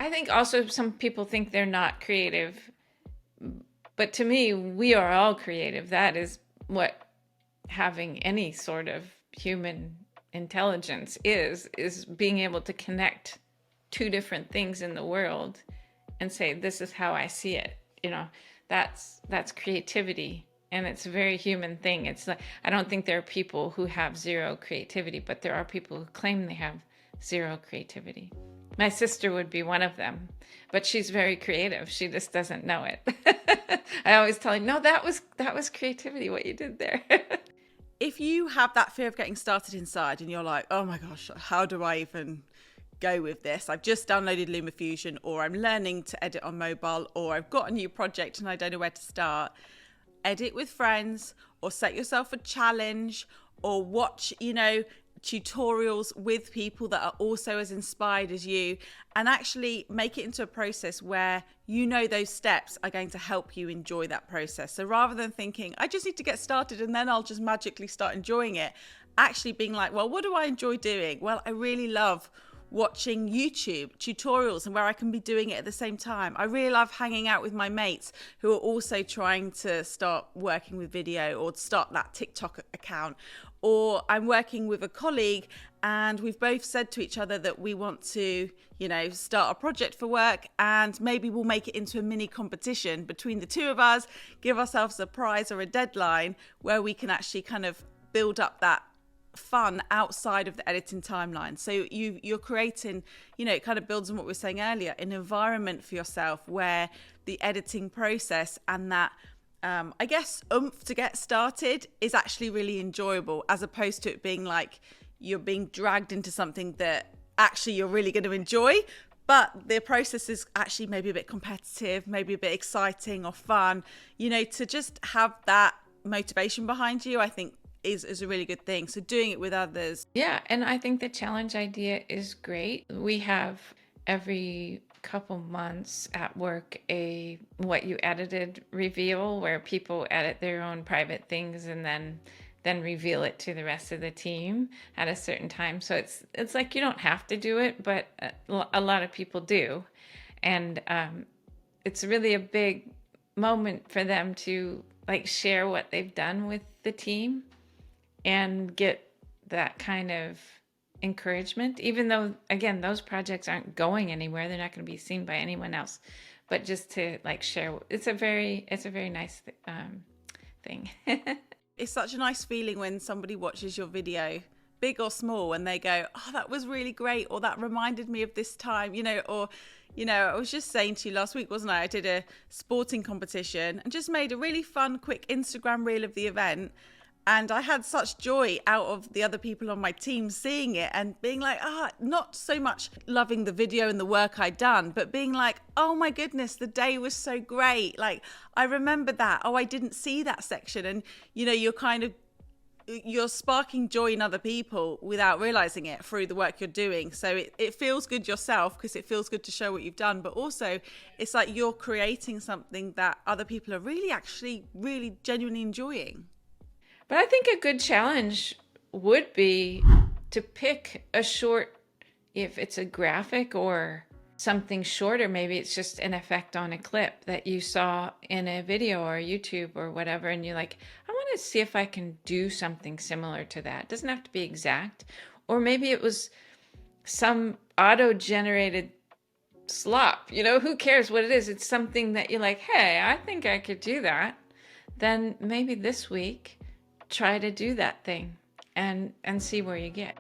I think also some people think they're not creative, but to me, we are all creative. That is what having any sort of human intelligence is being able to connect two different things in the world and say, this is how I see it. You know, that's creativity. And it's a very human thing. It's like, I don't think there are people who have zero creativity, but there are people who claim they have zero creativity. My sister would be one of them, but she's very creative. She just doesn't know it. I always tell her, no, that was creativity, what you did there. If you have that fear of getting started inside and you're like, oh my gosh, how do I even go with this? I've just downloaded LumaFusion, or I'm learning to edit on mobile, or I've got a new project and I don't know where to start. Edit with friends, or set yourself a challenge, or watch, tutorials with people that are also as inspired as you, and actually make it into a process where those steps are going to help you enjoy that process. So rather than thinking, I just need to get started and then I'll just magically start enjoying it, actually being like, well, what do I enjoy doing? Well, I really love watching YouTube tutorials and where I can be doing it at the same time. I really love hanging out with my mates who are also trying to start working with video or start that TikTok account. Or I'm working with a colleague and we've both said to each other that we want to, start a project for work, and maybe we'll make it into a mini competition between the two of us, give ourselves a prize or a deadline where we can actually kind of build up that fun outside of the editing timeline. So you're creating, it kind of builds on what we were saying earlier, an environment for yourself where the editing process and that oomph to get started is actually really enjoyable, as opposed to it being like you're being dragged into something that actually you're really going to enjoy, but the process is actually maybe a bit competitive, maybe a bit exciting or fun. To just have that motivation behind you, I think is a really good thing. So doing it with others. Yeah, and I think the challenge idea is great. We have every couple months at work a what you edited reveal, where people edit their own private things and then reveal it to the rest of the team at a certain time. So it's like you don't have to do it, but a lot of people do. And it's really a big moment for them to like share what they've done with the team and get that kind of encouragement, even though, again, those projects aren't going anywhere. They're not going to be seen by anyone else, but just to like share. It's a very nice thing. It's such a nice feeling when somebody watches your video, big or small, and they go, oh, that was really great, or that reminded me of this time, or I was just saying to you last week, wasn't I did a sporting competition and just made a really fun quick Instagram reel of the event. And I had such joy out of the other people on my team seeing it and being like, not so much loving the video and the work I'd done, but being like, oh my goodness, the day was so great. Like, I remember that. Oh, I didn't see that section. And, you're sparking joy in other people without realizing it through the work you're doing. So it feels good yourself because it feels good to show what you've done. But also it's like you're creating something that other people are really genuinely enjoying. But I think a good challenge would be to pick a short, if it's a graphic or something shorter, maybe it's just an effect on a clip that you saw in a video or YouTube or whatever. And you're like, I want to see if I can do something similar to that. It doesn't have to be exact. Or maybe it was some auto-generated slop. Who cares what it is? It's something that you're like, hey, I think I could do that. Then maybe this week, try to do that thing and see where you get.